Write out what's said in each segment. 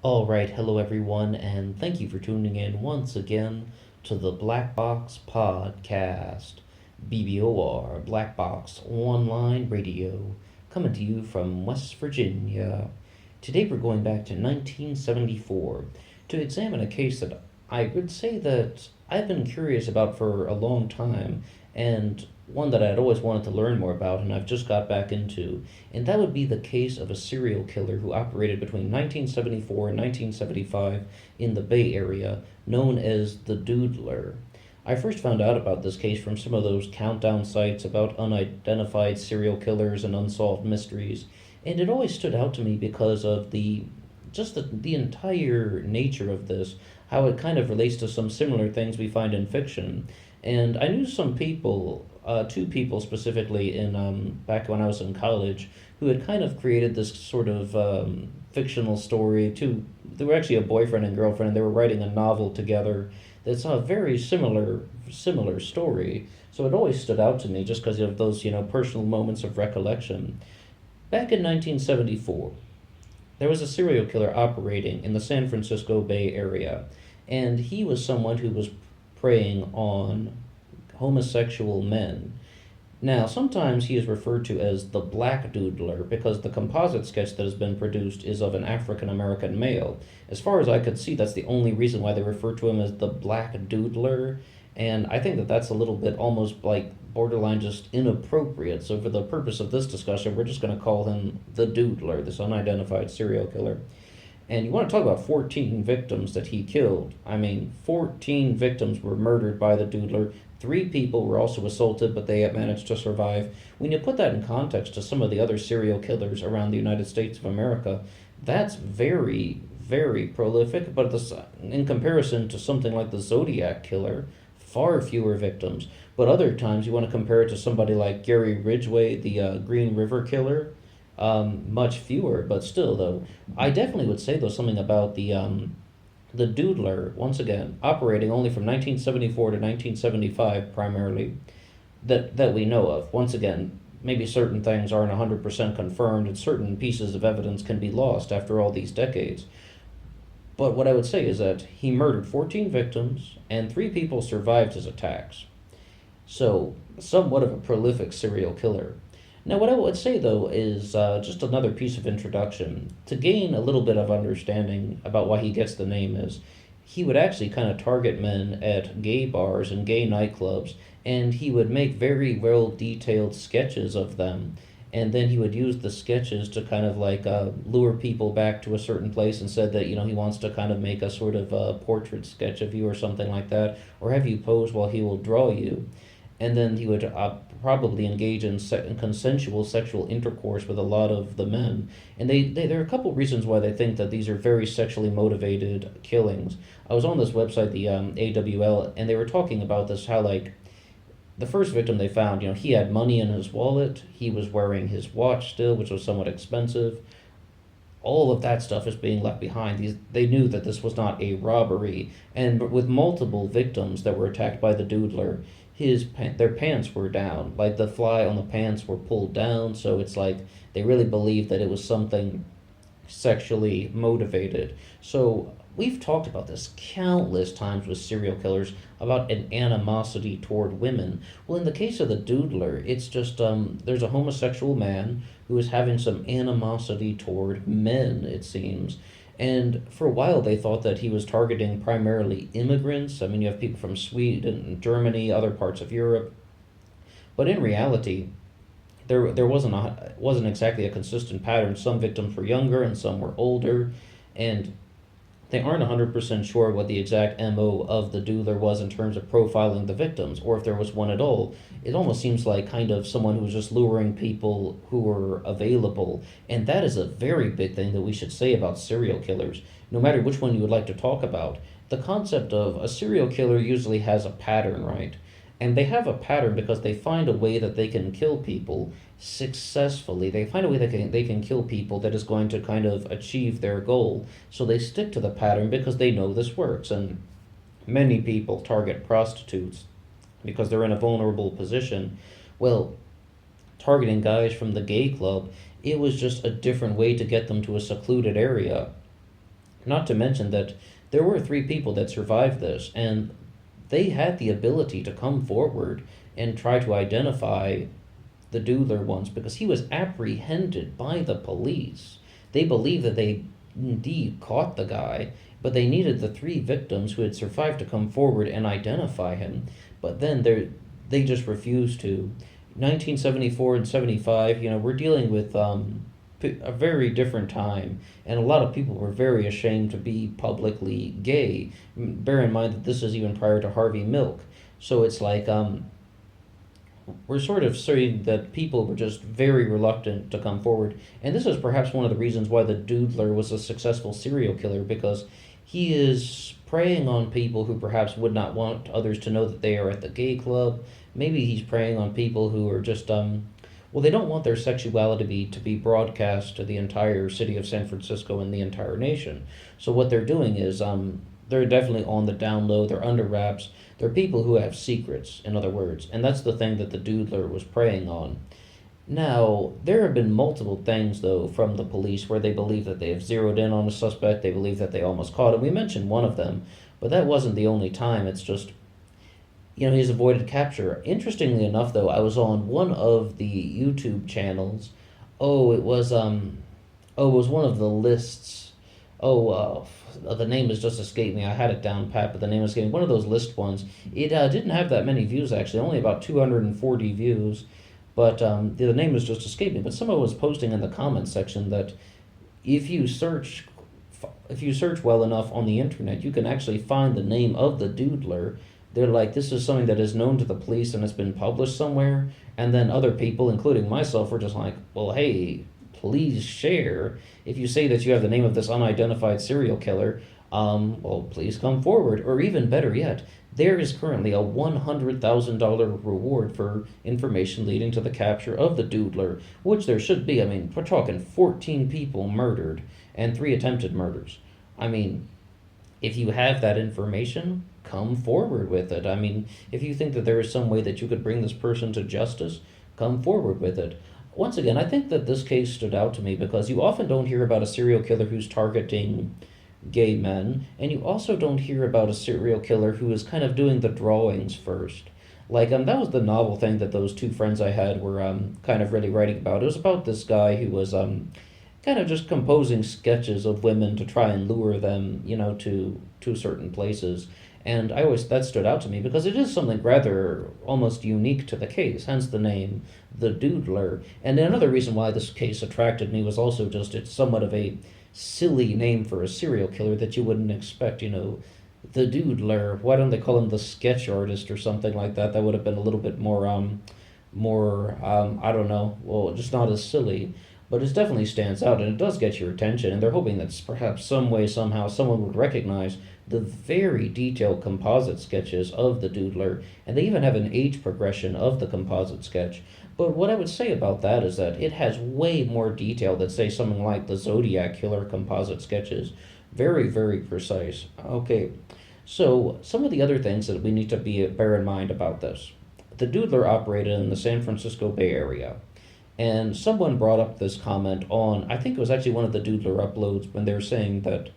Alright, hello everyone, and thank you for tuning in once again to the Black Box Podcast. BBOR, Black Box Online Radio, coming to you from West Virginia. Today we're going back to 1974 to examine a case that I would say that I've been curious about for a long time, and one that I'd always wanted to learn more about, and I've just got back into, and that would be the case of a serial killer who operated between 1974 and 1975 in the Bay Area, known as the Doodler. I first found out about this case from some of those countdown sites about unidentified serial killers and unsolved mysteries, and it always stood out to me because of the entire nature of this, how it kind of relates to some similar things we find in fiction. And I knew some people, two people specifically, in back when I was in college, who had kind of created this sort of fictional story. They were actually a boyfriend and girlfriend, and they were writing a novel together. That's a very similar story. So it always stood out to me just because of those personal moments of recollection. Back in 1974, there was a serial killer operating in the San Francisco Bay Area, and he was someone who was preying on homosexual men. Now, sometimes he is referred to as the Black Doodler because the composite sketch that has been produced is of an African American male. As far as I could see, that's the only reason why they refer to him as the Black Doodler, and I think that that's a little bit almost like borderline just inappropriate. So, for the purpose of this discussion, we're just going to call him the Doodler, this unidentified serial killer. And you want to talk about 14 victims that he killed. I mean, 14 victims were murdered by the Doodler. Three people were also assaulted, but they had managed to survive. When you put that in context to some of the other serial killers around the United States of America, that's very prolific. But in comparison to something like the Zodiac Killer, far fewer victims. But other times you want to compare it to somebody like Gary Ridgway, the Green River Killer, much fewer. But still, though, I definitely would say though something about the Doodler, once again, operating only from 1974 to 1975 primarily, that we know of. Once again, maybe certain things aren't 100% confirmed, and certain pieces of evidence can be lost after all these decades. But what I would say is that he murdered 14 victims, and three people survived his attacks. So, somewhat of a prolific serial killer. Now, what I would say though is just another piece of introduction to gain a little bit of understanding about why he gets the name is he would actually kind of target men at gay bars and gay nightclubs, and he would make very well detailed sketches of them. And then he would use the sketches to kind of like lure people back to a certain place and said that, he wants to kind of make a sort of portrait sketch of you or something like that, or have you pose while he will draw you. And then he would probably engage in consensual sexual intercourse with a lot of the men. And there are a couple reasons why they think that these are very sexually motivated killings. I was on this website, the AWL, and they were talking about this, how like the first victim they found, he had money in his wallet, he was wearing his watch still, which was somewhat expensive. All of that stuff is being left behind. They knew that this was not a robbery, and with multiple victims that were attacked by the Doodler, their pants were down, like the fly on the pants were pulled down. So it's like they really believed that it was something sexually motivated. So we've talked about this countless times with serial killers about an animosity toward women. Well, in the case of the Doodler, it's just there's a homosexual man who is having some animosity toward men, it seems. And for a while, they thought that he was targeting primarily immigrants. I mean, you have people from Sweden, Germany, other parts of Europe. But in reality, there wasn't exactly a consistent pattern. Some victims were younger and some were older, and they aren't 100% sure what the exact MO of the Doodler was in terms of profiling the victims, or if there was one at all. It almost seems like kind of someone who was just luring people who were available. And that is a very big thing that we should say about serial killers, no matter which one you would like to talk about. The concept of a serial killer usually has a pattern, right? And they have a pattern because they find a way that they can kill people successfully. They find a way that they can kill people that is going to kind of achieve their goal. So they stick to the pattern because they know this works. And many people target prostitutes because they're in a vulnerable position. Well, targeting guys from the gay club, it was just a different way to get them to a secluded area. Not to mention that there were three people that survived this, and they had the ability to come forward and try to identify the Doodler once because he was apprehended by the police. They believed that they indeed caught the guy, but they needed the three victims who had survived to come forward and identify him. But then they just refused to. 1974 and 75, we're dealing with a very different time, and a lot of people were very ashamed to be publicly gay. Bear in mind that this is even prior to Harvey Milk. So it's like we're sort of saying that people were just very reluctant to come forward. And this is perhaps one of the reasons why the Doodler was a successful serial killer, because he is preying on people who perhaps would not want others to know that they are at the gay club. Maybe he's preying on people who are just, well, they don't want their sexuality to be broadcast to the entire city of San Francisco and the entire nation. So what they're doing is they're definitely on the down low, they're under wraps. They're people who have secrets, in other words, and that's the thing that the Doodler was preying on. Now, there have been multiple things, though, from the police where they believe that they have zeroed in on a suspect, they believe that they almost caught him. We mentioned one of them, but that wasn't the only time. It's just, he's avoided capture. Interestingly enough, though, I was on one of the YouTube channels. It was one of the lists. The name has just escaped me. I had it down pat, but the name is getting one of those list ones. It didn't have that many views, actually, only about 240 views, but the name has just escaped me. But someone was posting in the comments section that if you search well enough on the internet, you can actually find the name of the Doodler. They're like, this is something that is known to the police and has been published somewhere. And then other people, including myself, were just like, well, hey, please share. If you say that you have the name of this unidentified serial killer, well, please come forward. Or even better yet, there is currently a $100,000 reward for information leading to the capture of the Doodler, which there should be. I mean, we're talking 14 people murdered and 3 attempted murders. I mean, if you have that information, come forward with it. I mean, if you think that there is some way that you could bring this person to justice, come forward with it. Once again, I think that this case stood out to me because you often don't hear about a serial killer who's targeting gay men, and you also don't hear about a serial killer who is kind of doing the drawings first. Like, that was the novel thing that those 2 friends I had were kind of really writing about. It was about this guy who was kind of just composing sketches of women to try and lure them, to certain places. And that stood out to me because it is something rather almost unique to the case, hence the name, the Doodler. And another reason why this case attracted me was also just it's somewhat of a silly name for a serial killer that you wouldn't expect, the Doodler. Why don't they call him the sketch artist or something like that? That would have been a little bit more, I don't know, well, just not as silly. But it definitely stands out, and it does get your attention, and they're hoping that perhaps some way, somehow, someone would recognize the very detailed composite sketches of the Doodler, and they even have an age progression of the composite sketch. But what I would say about that is that it has way more detail than, say, something like the Zodiac Killer composite sketches. Very, very precise. Okay, so some of the other things that we need to bear in mind about this. The Doodler operated in the San Francisco Bay Area. And someone brought up this comment on, I think it was actually one of the Doodler uploads, when they were saying that,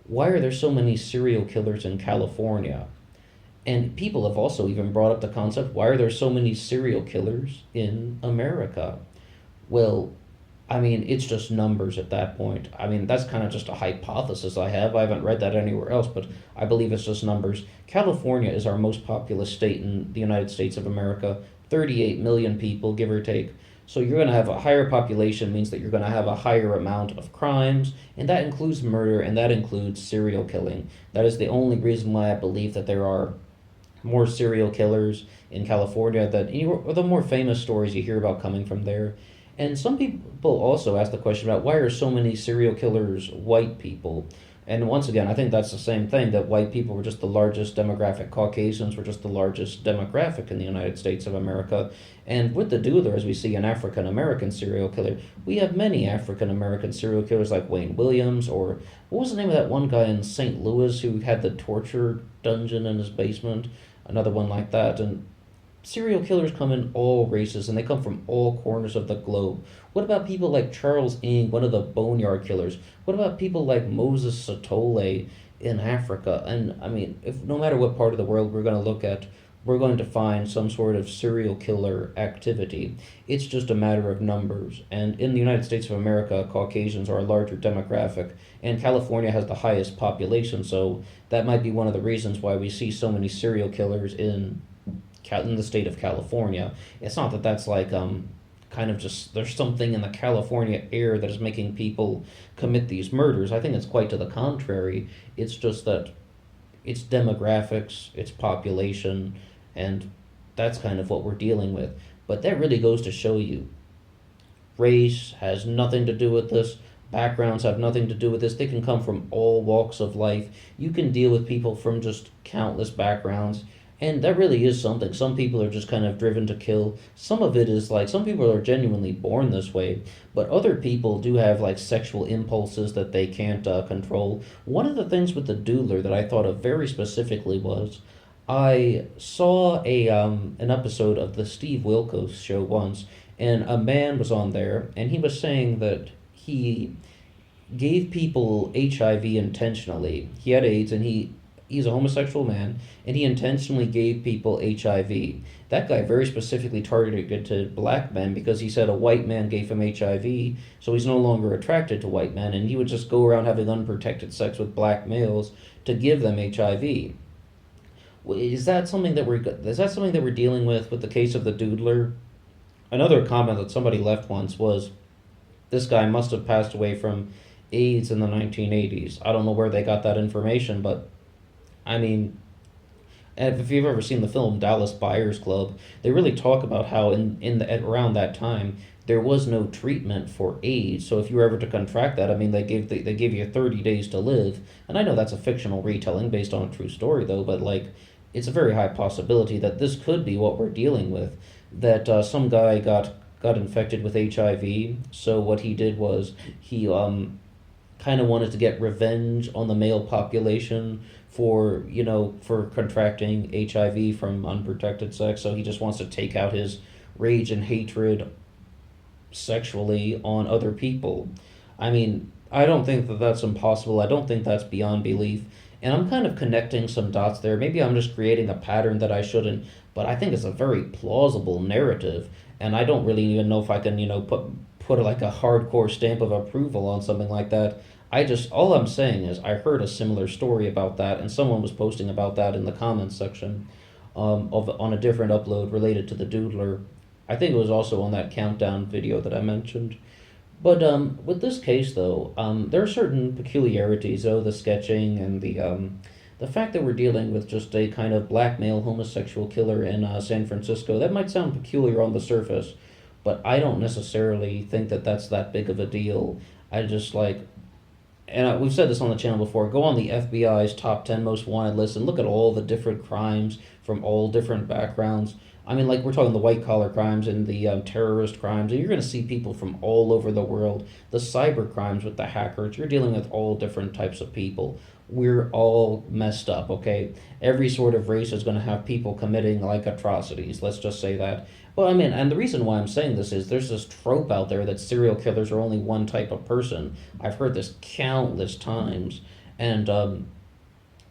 why are there so many serial killers in California? And people have also even brought up the concept, why are there so many serial killers in America? Well, I mean, it's just numbers at that point. I mean, that's kind of just a hypothesis I have. I haven't read that anywhere else, but I believe it's just numbers. California is our most populous state in the United States of America, 38 million people, give or take. So you're going to have a higher population means that you're going to have a higher amount of crimes, and that includes murder, and that includes serial killing. That is the only reason why I believe that there are more serial killers in California, or the more famous stories you hear about coming from there. And some people also ask the question about why are so many serial killers white people? And once again, I think that's the same thing, that white people were just the largest demographic. Caucasians were just the largest demographic in the United States of America. And with the Doodler, as we see an African-American serial killer, we have many African-American serial killers like Wayne Williams, or what was the name of that one guy in St. Louis who had the torture dungeon in his basement? Another one like that. And serial killers come in all races and they come from all corners of the globe. What about people like Charles Ng, one of the Boneyard killers? What about people like Moses Satole in Africa? And I mean, if no matter what part of the world we're going to look at, we're going to find some sort of serial killer activity. It's just a matter of numbers. And in the United States of America, Caucasians are a larger demographic, and California has the highest population, so that might be one of the reasons why we see so many serial killers in the state of California. It's not that that's like kind of just there's something in the California air that is making people commit these murders. I think it's quite to the contrary. It's just that it's demographics, it's population, and that's kind of what we're dealing with. But that really goes to show you race has nothing to do with this. Backgrounds have nothing to do with this. They can come from all walks of life. You can deal with people from just countless backgrounds. And that really is something. Some people are just kind of driven to kill. Some of it is like some people are genuinely born this way, but other people do have like sexual impulses that they can't control. One of the things with the Doodler that I thought of very specifically was I saw an episode of the Steve Wilkos show once, and a man was on there, and he was saying that he gave people HIV intentionally. He had AIDS, and he's a homosexual man, and he intentionally gave people HIV. That guy very specifically targeted to black men because he said a white man gave him HIV, so he's no longer attracted to white men, and he would just go around having unprotected sex with black males to give them HIV. Is that something that we're dealing with the case of the Doodler? Another comment that somebody left once was this guy must have passed away from AIDS in the 1980s. I don't know where they got that information, but I mean, if you've ever seen the film Dallas Buyers Club, they really talk about how around that time there was no treatment for AIDS. So if you were ever to contract that, I mean, they gave you 30 days to live. And I know that's a fictional retelling based on a true story, though. But like, it's a very high possibility that this could be what we're dealing with. That some guy got infected with HIV. So what he did was he kind of wanted to get revenge on the male population for contracting HIV from unprotected sex. So he just wants to take out his rage and hatred sexually on other people. I mean, I don't think that that's impossible. I don't think that's beyond belief. And I'm kind of connecting some dots there. Maybe I'm just creating a pattern that I shouldn't, but I think it's a very plausible narrative. And I don't really even know if I can, put like a hardcore stamp of approval on something like that. All I'm saying is I heard a similar story about that, and someone was posting about that in the comments section on a different upload related to the Doodler. I think it was also on that countdown video that I mentioned. But with this case, though, there are certain peculiarities, the sketching and the fact that we're dealing with just a kind of black male homosexual killer in San Francisco. That might sound peculiar on the surface, but I don't necessarily think that that's that big of a deal. I just like and we've said this on the channel before, go on the FBI's top 10 most wanted list and look at all the different crimes from all different backgrounds. I mean, like, we're talking the white collar crimes and the terrorist crimes, and you're going to see people from all over the world. The cyber crimes with the hackers, you're dealing with all different types of people. We're all messed up, okay? Every sort of race is going to have people committing, like, atrocities. Let's just say that. Well, I mean, and the reason why I'm saying this is there's this trope out there that serial killers are only one type of person. I've heard this countless times. And,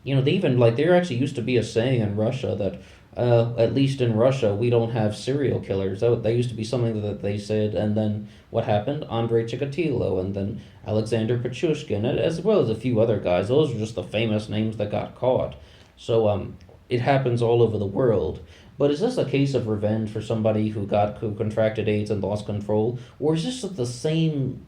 they even, like, there actually used to be a saying in Russia that, at least in Russia, we don't have serial killers. That used to be something that they said. And then what happened? Andrei Chikatilo and then Alexander Pichushkin, as well as a few other guys. Those are just the famous names that got caught. So it happens all over the world. But is this a case of revenge for somebody who contracted AIDS and lost control? Or is this the same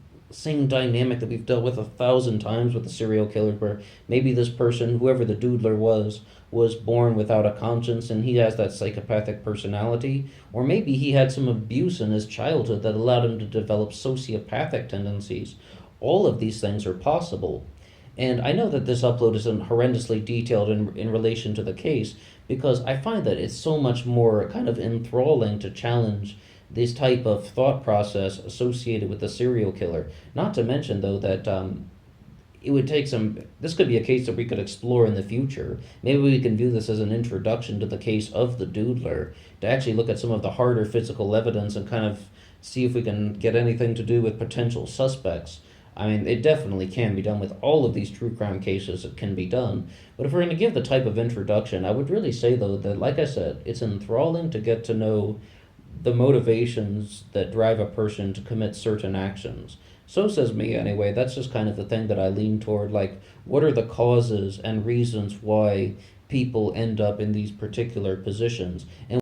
dynamic that we've dealt with 1,000 times with the serial killer, where maybe this person, whoever the Doodler was born without a conscience and he has that psychopathic personality? Or maybe he had some abuse in his childhood that allowed him to develop sociopathic tendencies. All of these things are possible. And I know that this upload isn't horrendously detailed in relation to the case, because I find that it's so much more kind of enthralling to challenge this type of thought process associated with the serial killer. Not to mention, though, that it would take some. This could be a case that we could explore in the future. Maybe we can view this as an introduction to the case of the Doodler, to actually look at some of the harder physical evidence and kind of see if we can get anything to do with potential suspects. I mean, it definitely can be done with all of these true crime cases. It can be done. But if we're going to give the type of introduction, I would really say, though, that, like I said, it's enthralling to get to know the motivations that drive a person to commit certain actions. So says me, anyway. That's just kind of the thing that I lean toward. Like, what are the causes and reasons why people end up in these particular positions? And